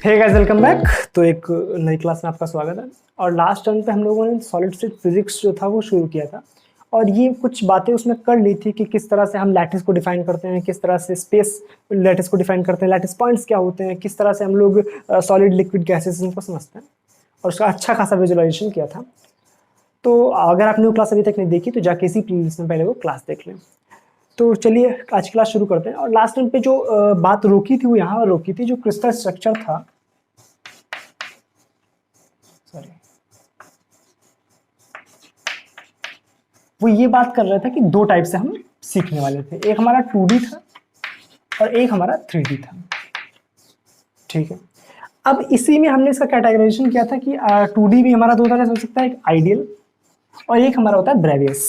Hey guys, welcome back. तो एक नई क्लास में आपका स्वागत है। और लास्ट टर्म पे हम लोगों ने सॉलिड स्टेट फिजिक्स जो था वो शुरू किया था और ये कुछ बातें उसमें कर ली थी कि किस तरह से हम लैटिस को डिफाइन करते हैं, किस तरह से स्पेस लैटिस को डिफाइन करते हैं, लैटिस पॉइंट्स क्या होते हैं, किस तरह से हम लोग सॉलिड लिक्विड गैसेस इनको समझते हैं और उसका अच्छा खासा विजुअलाइजेशन किया था। तो अगर आपने वो क्लास अभी तक नहीं देखी तो जाके इसी प्लेलिस्ट में पहले वो क्लास देख लें। तो चलिए आज की क्लास शुरू करते हैं। और लास्ट टाइम पे जो बात रोकी थी वो यहाँ रोकी थी, जो क्रिस्टल स्ट्रक्चर था, सॉरी, वो ये बात कर रहा था कि दो टाइप से हम सीखने वाले थे। एक हमारा 2D था और एक हमारा 3D था। ठीक है, अब इसी में हमने इसका कैटेगराइजेशन किया था कि 2D भी हमारा दो तरह से हो सकता है, एक आइडियल और एक हमारा होता है ब्रेवियस।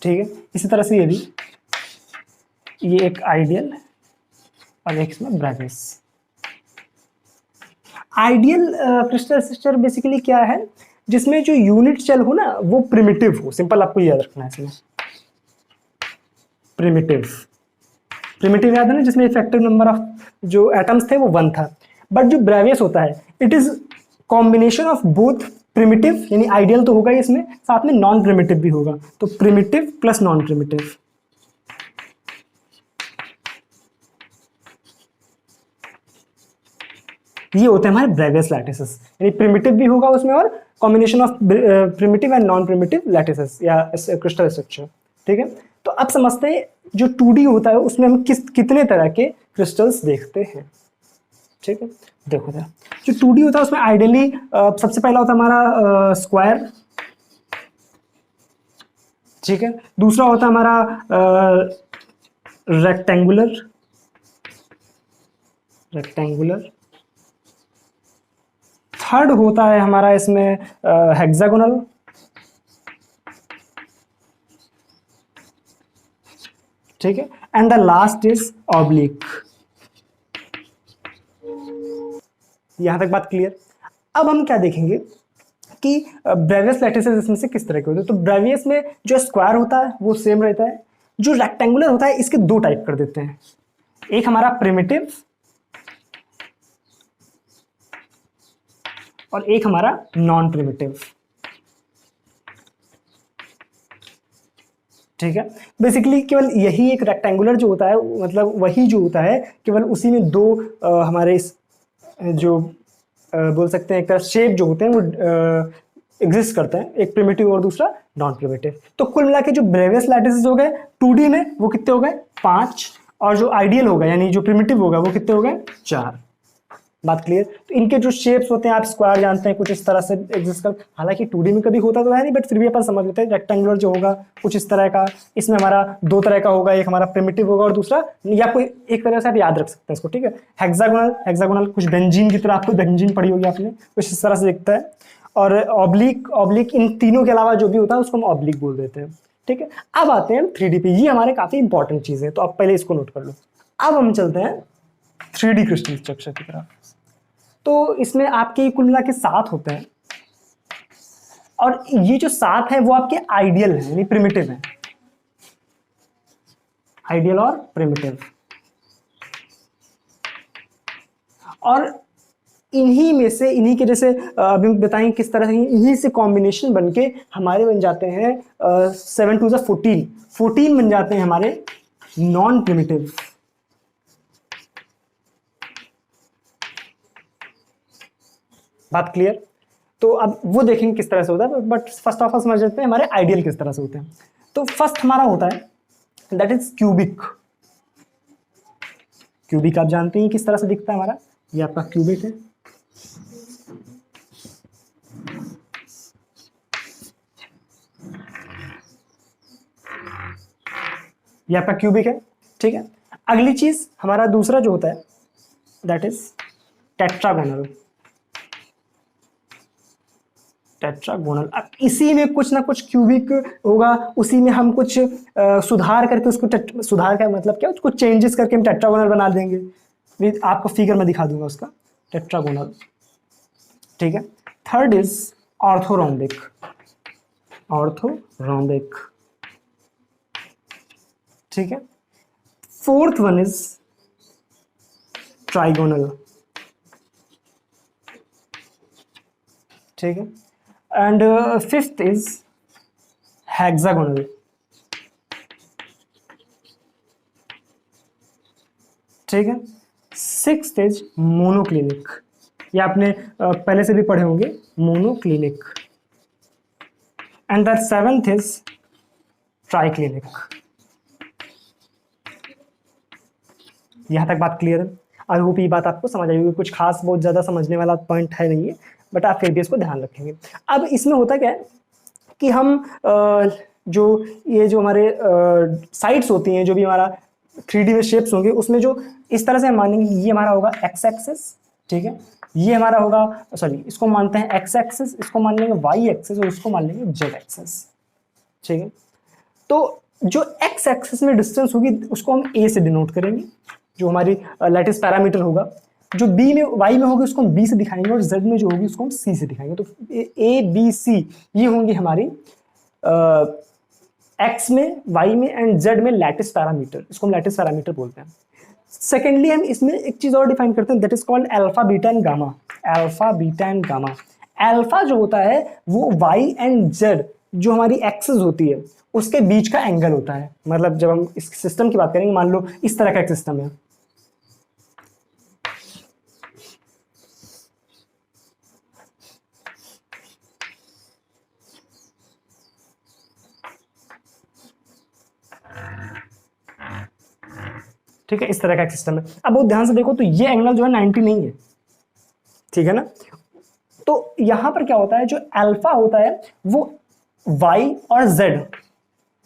ठीक है, इसी तरह से ये भी, ये एक आइडियल और एक इसमें Bravais. Ideal crystal structure basically क्या है, जिसमें जो यूनिट सेल हो ना वो प्रिमिटिव हो। सिंपल आपको याद रखना है इसमें, प्रिमिटिव। प्रिमिटिव याद है ना, जिसमें इफेक्टिव नंबर ऑफ जो एटम्स थे वो 1 था। बट जो ब्रेवियस होता है it is combination of both primitive, यानी आइडियल तो होगा ही इसमें, साथ में नॉन प्रिमिटिव भी होगा। तो प्रिमिटिव प्लस नॉन प्रिमिटिव, ये होते हैं हमारे ब्रेवियस लैटिसेस। यानी प्रिमिटिव भी होगा उसमें और combination of primitive and non primitive lattices या क्रिस्टल स्ट्रक्चर। ठीक है, तो अब समझते हैं जो 2D होता है उसमें हम कितने तरह के क्रिस्टल्स देखते हैं। ठीक है, देखो जरा, जो 2D होता है उसमें आइडियली सबसे पहला होता है हमारा स्क्वायर। ठीक है, दूसरा होता है हमारा रेक्टेंगुलर। थर्ड होता है हमारा इसमें हेक्सागोनल। ठीक है, and the last is oblique. यहां तक बात क्लियर। अब हम क्या देखेंगे कि ब्रेवियस लैटिसेस इसमें से किस तरह के होते हैं। तो ब्रेवियस में जो स्क्वायर होता है वो सेम रहता है। जो रेक्टेंगुलर होता है इसके दो टाइप कर देते हैं, एक हमारा प्रिमिटिव और एक हमारा नॉन प्रिमिटिव। ठीक है, बेसिकली केवल यही एक रेक्टेंगुलर जो होता है, मतलब वही जो होता है, केवल उसी में दो हमारे जो बोल सकते हैं एक शेप जो होते हैं वो एग्जिस्ट करते हैं, एक प्रिमिटिव और दूसरा नॉन प्रिमिटिव। तो कुल मिला के जो ब्रेवियस लैटिसेस हो गए 2D में वो कितने हो गए 5, और जो आइडियल होगा यानी जो प्रिमिटिव होगा वो कितने हो गए 4। बात क्लियर। तो इनके जो शेप्स होते हैं आप स्क्वायर जानते हैं, कुछ इस तरह से एग्जिस्ट कर, हालांकि 2D में कभी होता तो है नहीं, बट फिर भी अपन समझ लेते हैं। रेक्टेंगुलर जो होगा कुछ इस तरह का, इसमें हमारा दो तरह का होगा, एक हमारा प्रिमिटिव होगा और दूसरा, या कोई एक तरह से आप याद रख सकते हैं इसको। ठीक है, हेक्सागोनल कुछ बेंजीन की तरह, आपको बेंजीन पढ़ी होगी आपने, कुछ इस तरह से दिखता है। और ऑब्लिक इन तीनों के अलावा जो भी होता है उसको हम ऑब्लिक बोल देते हैं। ठीक है, अब आते हैं 3D पे। ये हमारे काफी इंपॉर्टेंट चीज है, तो आप पहले इसको नोट कर लो। अब हम चलते हैं 3D क्रिस्टल स्ट्रक्चर की तरफ। तो इसमें आपके कुल मिला के 7 होते हैं और ये जो 7 है वो आपके आइडियल है, यानी प्रिमिटिव है। आइडियल और प्रिमिटिव, और इन्हीं में से, इन्हीं के जैसे अभी बताएंगे किस तरह से, इन्हीं से कॉम्बिनेशन बनके हमारे बन जाते हैं 7 to 14 बन जाते हैं हमारे नॉन प्रिमिटिव। बात क्लियर। तो अब वो देखेंगे किस तरह से होता है, बट फर्स्ट ऑफ ऑल समझ लेते हैं हमारे आइडियल किस तरह से होते हैं। तो फर्स्ट हमारा होता है दैट इज क्यूबिक। क्यूबिक आप जानते हैं किस तरह से दिखता है हमारा, ये आपका क्यूबिक है। ये आपका क्यूबिक है। ठीक है, अगली चीज हमारा दूसरा जो होता है दैट इज टेट्रागोनल। अब इसी में कुछ ना कुछ क्यूबिक होगा, उसी में हम कुछ सुधार करके उसको, सुधार का मतलब क्या, कुछ चेंजेस करके हम टेट्रागोनल बना देंगे। आपको फिगर में दिखा दूंगा उसका टेट्रागोनल। ठीक है, थर्ड इज ऑर्थोरोम्बिक। ठीक है, फोर्थ वन इज ट्राइगोनल, ठीक है। एंड फिफ्थ इज हेक्सागोनल, ठीक है। सिक्स्थ इज मोनोक्लिनिक, ये आपने पहले से भी पढ़े होंगे, monoclinic. And the seventh is triclinic. यहां तक बात क्लियर है? आई होप ये बात आपको समझ आई होगी। कुछ खास बहुत ज़्यादा समझने वाला पॉइंट है नहीं है, बट आप फिर भी इसको ध्यान रखेंगे। अब इसमें होता क्या है कि हम जो ये जो हमारे साइड्स होती हैं, जो भी हमारा 3D में शेप्स होंगे, उसमें जो इस तरह से हम मानेंगे, ये हमारा होगा एक्स एक्सेस, ठीक है। ये हमारा होगा, सॉरी, इसको मानते हैं एक्स एक्सेस, इसको मान लेंगे वाई एक्सेस, और इसको मान लेंगे जेड एक्सेस, ठीक है। तो जो एक्स एक्सेस में डिस्टेंस होगी उसको हम ए से डिनोट करेंगे, जो हमारी लैटिस पैरामीटर होगा। जो बी में वाई में होगी उसको हम बी से दिखाएंगे, और जेड में जो होगी उसको हम सी से दिखाएंगे। तो ए बी सी ये होंगी हमारी एक्स में, वाई में एंड जेड में लैटिस पैरामीटर, इसको हम लैटिस पैरामीटर बोलते हैं। सेकेंडली हम इसमें एक चीज और डिफाइन करते हैं, that is called alpha beta and gamma. Alpha beta and gamma, alpha जो होता है वो वाई एंड जेड जो हमारी एक्सेस होती है उसके बीच का एंगल होता है। मतलब जब हम इस सिस्टम की बात करेंगे, मान लो इस तरह का एक सिस्टम है, ठीक है, इस तरह का एक सिस्टम है। अब बहुत ध्यान से देखो तो ये एंगल जो है 90 नहीं है, ठीक है ना। तो यहां पर क्या होता है, जो अल्फा होता है वो वाई और जेड,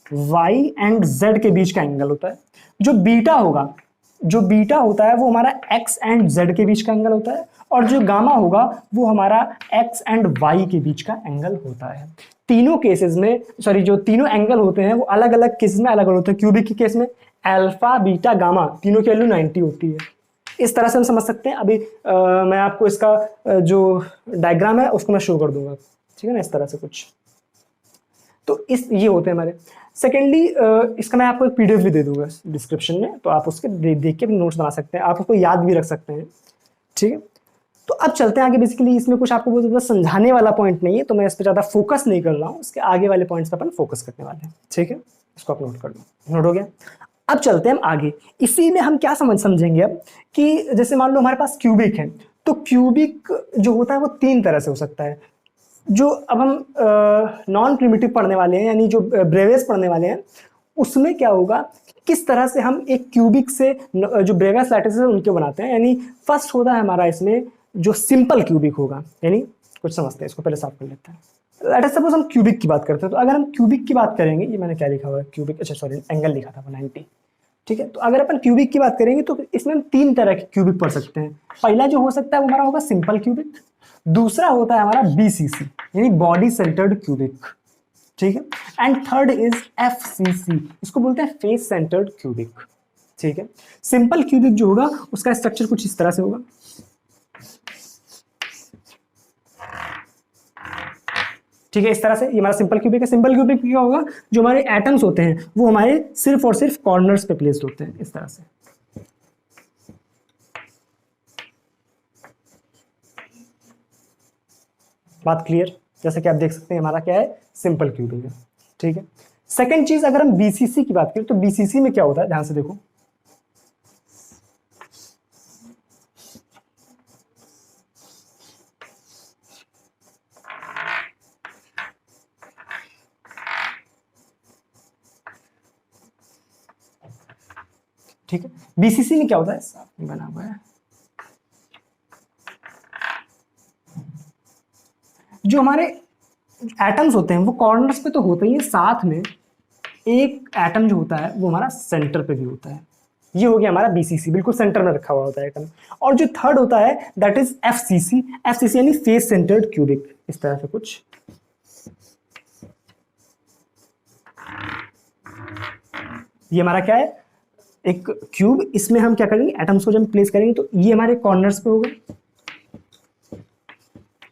वाई एंड जेड के बीच का एंगल होता है। जो बीटा होगा, जो बीटा होता है वो हमारा एक्स एंड जेड के बीच का एंगल होता है, और जो गामा होगा वो हमारा एक्स एंड वाई के बीच का एंगल होता है। तीनों केसेस में, सॉरी, जो तीनों एंगल होते हैं वो अलग अलग केसेस में अलग अलग होते हैं। क्यूबिक के केस में अल्फा बीटा गामा तीनों की वैल्यू 90 होती है। इस तरह से हम समझ सकते हैं। अभी मैं आपको इसका जो डायग्राम है उसको मैं शो कर दूंगा, ठीक है ना, इस तरह से कुछ। तो इस ये होते हैं हमारे। सेकेंडली इसका मैं आपको एक पीडीएफ भी दे दूंगा डिस्क्रिप्शन में, तो आप उसके देख के भी नोट्स बना सकते हैं, आप उसको याद भी रख सकते हैं, ठीक है। तो अब चलते हैं आगे। बेसिकली इसमें कुछ आपको बहुत ज़्यादा समझाने वाला पॉइंट नहीं है, तो मैं इस पर ज़्यादा फोकस नहीं कर रहा हूँ, इसके आगे वाले पॉइंट्स पर अपन फोकस करने वाले हैं, ठीक है। इसको आप नोट कर लो, नोट हो गया। अब चलते हैं हम आगे। इसी में हम क्या समझेंगे अब कि जैसे मान लो हमारे पास क्यूबिक है, तो क्यूबिक जो होता है वो तीन तरह से हो सकता है। जो अब हम नॉन प्रिमिटिव पढ़ने वाले हैं, यानी जो ब्रेवेस पढ़ने वाले हैं, उसमें क्या होगा, किस तरह से हम एक क्यूबिक से जो ब्रेवेस लैटिस है उनके बनाते हैं। यानी फर्स्ट होता है हमारा इसमें जो सिंपल क्यूबिक होगा, यानी कुछ समझते हैं, इसको पहले साफ कर लेते हैं। लेट अस सपोज हम क्यूबिक की बात करते हैं, तो अगर हम क्यूबिक की बात करेंगे, ये मैंने क्या लिखा हुआ है, क्यूबिक, अच्छा सॉरी एंगल लिखा था 90, ठीक है। तो अगर अपन क्यूबिक की बात करेंगे तो इसमें हम तीन तरह के क्यूबिक पढ़ सकते हैं। पहला जो हो सकता है वो हमारा होगा सिंपल क्यूबिक, दूसरा होता है हमारा बीसीसी यानी बॉडी सेंटर्ड क्यूबिक, ठीक है। एंड थर्ड इज एफसीसी, इसको बोलते हैं फेस सेंटर्ड क्यूबिक, ठीक है। सिंपल क्यूबिक जो होगा उसका स्ट्रक्चर कुछ इस तरह से होगा, ठीक है, इस तरह से। ये हमारा सिंपल क्यूबिक है। सिंपल क्यूबिक क्या होगा, जो हमारे एटम्स होते हैं वो हमारे सिर्फ और सिर्फ कॉर्नर्स पे प्लेस्ड होते हैं, इस तरह से। बात क्लियर? जैसे कि आप देख सकते हैं हमारा क्या है, सिंपल क्यूबिक है, ठीक है। सेकंड चीज, अगर हम बीसीसी की बात करें तो बीसीसी में क्या होता है, ध्यान से देखो। ठीक है, बीसीसी में क्या होता है, साफ नहीं बना हुआ है। जो हमारे एटम्स होते हैं वो कॉर्नर्स पे तो होते ही है, साथ में एक एटम जो होता है वो हमारा सेंटर पे भी होता है। ये हो गया हमारा बीसीसी, बिल्कुल सेंटर में रखा हुआ होता है एटम। और जो थर्ड होता है दैट इज एफसीसी, एफसीसी यानी फेस सेंटर्ड क्यूबिक, इस तरह से कुछ। ये हमारा क्या है, एक क्यूब, इसमें हम क्या करेंगे, एटम्स को जब प्लेस करेंगे तो ये हमारे कॉर्नर्स पे होगा,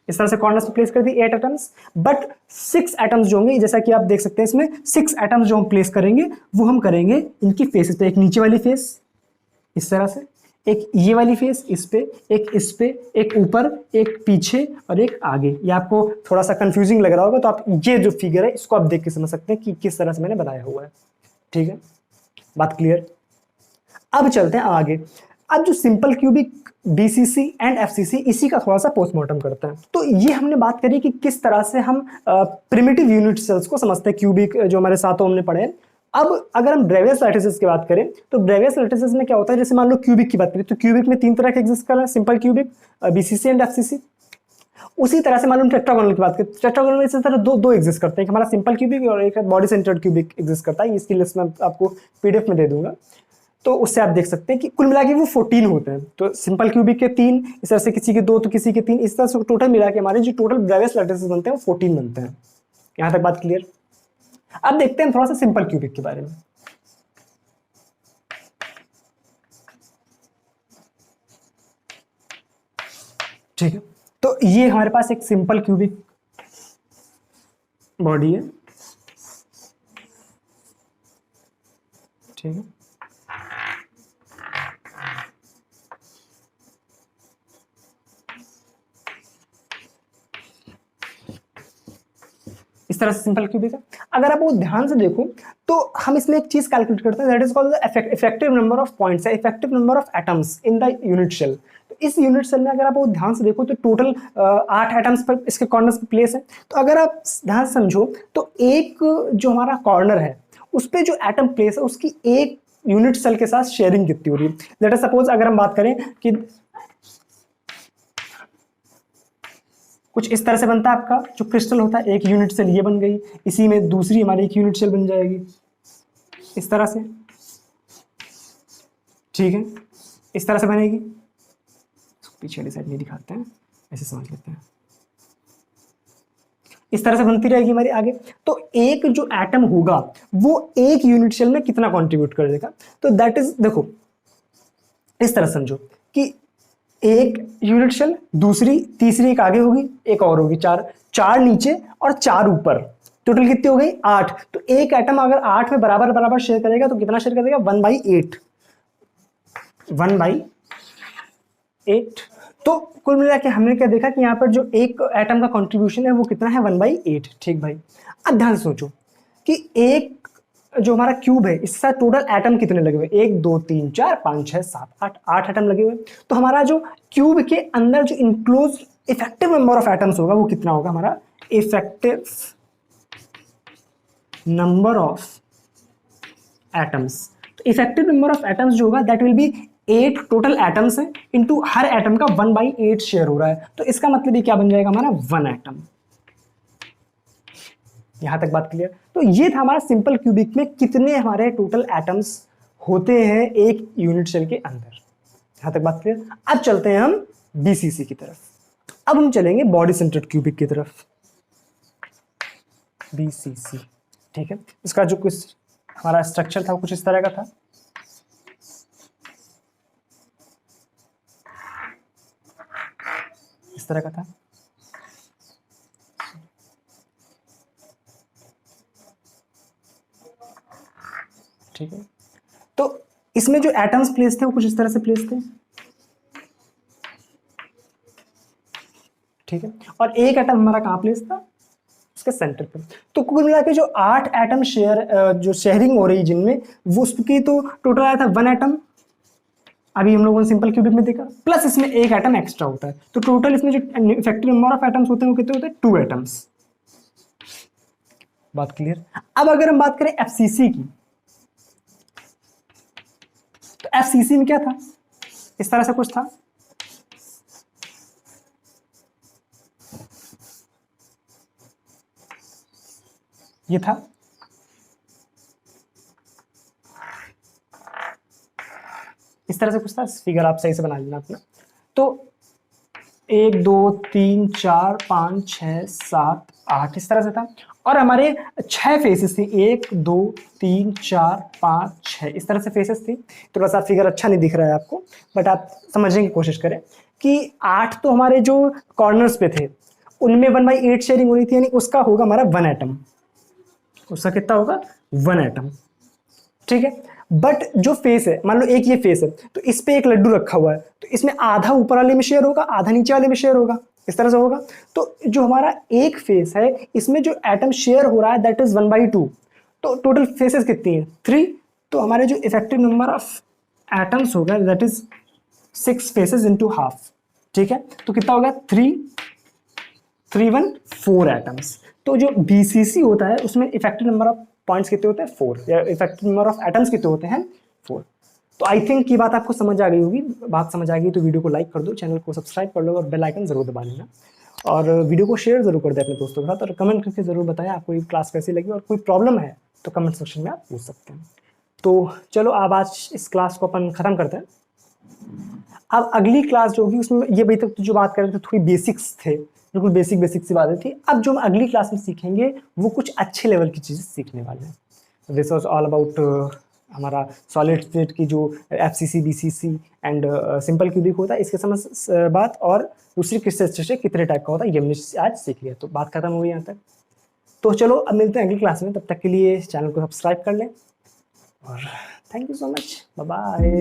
इस तरह से कॉर्नर्स पे प्लेस कर दिए 8 एटम्स। बट 6 एटम्स जो होंगे, जैसा कि आप देख सकते हैं इसमें 6 एटम्स जो हम प्लेस करेंगे वो हम करेंगे इनकी फेसेस पे। एक नीचे वाली फेस इस तरह से, एक ये वाली फेस इस पे, एक इस पे, एक ऊपर, एक पीछे और एक आगे। ये आपको थोड़ा सा कंफ्यूजिंग लग रहा होगा, तो आप ये जो फिगर है इसको आप देख के समझ सकते हैं कि किस तरह से मैंने बनाया हुआ है। ठीक है, बात क्लियर। अब चलते हैं आगे। अब जो simple cubic BCC and FCC, इसी का थोड़ा सा पोस्टमार्टम करते हैं। तो ये हमने बात करी कि किस तरह से हम प्रिमिटिव यूनिट सेल्स को समझते हैं, क्यूबिक जो हमारे साथों हमने पढ़े हैं। अब अगर हम ब्रेवियस लैटिसेस की बात करें, तो ब्रेवियस लैटिसेस में क्या होता है, जैसे मान लो क्यूबिक की बात करें, तो क्यूबिक में 3 तरह के एग्जिस्ट कर रहे हैं, simple cubic, BCC and FCC. उसी तरह से मान लो टेट्रागोनल की बात करें, टेट्रागोनल में इस तरह दो एग्जिस्ट करते हैं, हमारा सिंपल क्यूबिक और एक बॉडी सेंटर्ड क्यूबिक एग्जिस्ट करता है। इसकी लिस्ट मैं आपको पीडीएफ में दे दूंगा, तो उससे आप देख सकते हैं कि कुल मिला के वो 14 होते हैं। तो सिंपल क्यूबिक के 3, इस तरह से किसी के 2 तो किसी के 3, इस तरह से टोटल मिला के हमारे जो टोटल ब्रेवियस लैटिसेस बनते हैं वो 14 बनते हैं। यहां तक बात क्लियर। अब देखते हैं थोड़ा सा सिंपल क्यूबिक के बारे में। ठीक है, तो ये हमारे पास एक सिंपल क्यूबिक बॉडी है। ठीक है, इस तरह से सिंपल क्यूबिक है। अगर आप वो ध्यान से देखो तो हम इसमें एक चीज कैलकुलेट करते हैं, that is called the effective number of points, effective number of atoms in the unit cell. तो इस यूनिट सेल में अगर आप वो ध्यान से देखो तो टोटल 8 एटम्स पर इसके कॉर्नर्स पे प्लेस है। तो अगर आप ध्यान से समझो तो एक जो हमारा कॉर्नर है उस पर जो एटम प्लेस है उसकी एक यूनिट सेल के साथ शेयरिंग कितनी हो रही है। लेट अस सपोज अगर हम बात करें कि कुछ इस तरह से बनता है आपका जो क्रिस्टल होता है, एक यूनिट सेल ये बन गई, इसी में दूसरी हमारी एक यूनिट सेल बन जाएगी इस तरह से। ठीक है, इस तरह से बनेगी। पीछे वाली साइड नहीं दिखाते हैं, ऐसे समझ लेते हैं। इस तरह से बनती रहेगी हमारी आगे। तो एक जो एटम होगा वो एक यूनिट सेल में कितना कंट्रीब्यूट कर देगा, तो दैट इज, देखो इस तरह समझो कि एक यूनिट सेल, दूसरी तीसरी एक आगे होगी, एक और होगी, 4 नीचे और 4 ऊपर, टोटल कितनी हो गई 8। तो एक एटम अगर 8 में बराबर बराबर शेयर करेगा तो कितना शेयर करेगा 1/8, 1/8। तो कुल मिला के हमने क्या देखा कि यहाँ पर जो एक एटम का कंट्रीब्यूशन है वो कितना है 1/8। ठीक भाई, अब ध्यान से सोचो कि एक जो हमारा क्यूब है इसका टोटल एटम कितने लगे हुए, 1 2 3 4 5 6 7 8 एटम लगे हुए। तो हमारा जो क्यूब के अंदर जो enclose effective number of atoms होगा वो कितना होगा, हमारा इफेक्टिव नंबर ऑफ एटम्स। तो इफेक्टिव नंबर ऑफ एटम्स जो होगा that will be 8 total atoms है इनटू हर एटम का 1/8 शेयर हो रहा है। तो इसका मतलब ये क्या बन जाएगा हमारा 1 एटम। यहां तक बात क्लियर। तो ये था हमारा सिंपल क्यूबिक में कितने हमारे टोटल एटम्स होते हैं एक यूनिट सेल के अंदर। यहां तक बात क्लियर। अब चलते हैं हम बीसीसी की तरफ। अब हम चलेंगे बॉडी सेंटर्ड क्यूबिक की तरफ, बीसीसी। ठीक है, इसका जो कुछ हमारा स्ट्रक्चर था वो कुछ इस तरह का था। इस तरह का था। ठीक है, तो इसमें जो एटम्स प्लेस थे वो कुछ इस तरह से प्लेस थे। ठीक है, और एक एटम हमारा कहां प्लेस था, उसके सेंटर पे। तो कुल मिला के जो 8 एटम जो शेयरिंग हो रही जिनमें, वो उसकी तो टोटल आया था 1 एटम, अभी हम लोगों ने सिंपल क्यूबिक में देखा, प्लस इसमें एक एटम एक्स्ट्रा होता है। तो टोटल इसमें जो इफेक्टिव नंबर ऑफ एटम्स होते हैं वो कितने होते हैं 2 एटम्स। बात क्लियर। अब अगर हम बात करें एफसीसी की, तो एफसीसी में क्या था, इस तरह से कुछ था। ये था, इस तरह से कुछ था। फिगर आप सही से बना लेना अपना। तो 1 2 3 4 5 6 7 8 इस तरह से था। और हमारे 6 फेसेस थी, 1 2 3 4 5 6 इस तरह से फेसेस थी। थोड़ा सा फिगर अच्छा नहीं दिख रहा है आपको, बट आप समझने की कोशिश करें कि 8 तो हमारे जो कॉर्नर्स पे थे उनमें 1/8 शेयरिंग हो रही थी, यानी उसका होगा हमारा 1 एटम। उसका कितना होगा 1 एटम। ठीक है, बट जो फेस है, मान लो एक ये फेस है, तो इस पे एक लड्डू रखा हुआ है, तो इसमें आधा ऊपर वाले में शेयर होगा, आधा नीचे वाले में शेयर होगा, इस तरह से होगा। तो जो हमारा एक फेस है, इसमें जो एटम शेयर हो रहा है दैट इज 1/2। तो टोटल फेसेस कितनी है? 3। तो हमारे जो इफेक्टिव नंबर ऑफ एटम्स होगा that is 6 faces into half. ठीक है, तो कितना होगा? 4 एटम्स। तो जो बीसीसी होता है उसमें इफेक्टिव नंबर ऑफ पॉइंट्स कितने होते हैं? 4, या इफेक्टिव नंबर ऑफ एटम्स कितने होते हैं? 4। तो आई थिंक ये बात आपको समझ आ गई होगी। बात समझ आ गई तो वीडियो को लाइक कर दो, चैनल को सब्सक्राइब कर लो और बेल आइकन जरूर दबा लेना, और वीडियो को शेयर जरूर कर दे अपने दोस्तों के साथ, और कमेंट करके जरूर बताएं आपको ये क्लास कैसी लगी, और कोई प्रॉब्लम है तो कमेंट सेक्शन में आप पूछ सकते हैं। तो चलो अब आज इस क्लास को अपन खत्म करते हैं। अब अगली क्लास जो होगी उसमें ये अभी तक जो बात कर रहे थे थोड़ी बेसिक्स थे, बिल्कुल बेसिक सी बातें थी। अब जो हम अगली क्लास में सीखेंगे वो कुछ अच्छे लेवल की चीज़ें सीखने वाले हैं। दिस वॉज ऑल अबाउट हमारा सॉलिड स्टेट की जो FCC, BCC and simple cubic होता है, इसके समझ बात, और दूसरी क्रिस्टल कितने टाइप का होता है ये हमने आज सीख लिया। तो बात खत्म हो गई यहाँ तक। तो चलो अब मिलते हैं अगली क्लास में, तब तक के लिए चैनल को सब्सक्राइब कर लें, और thank you so much, bye bye.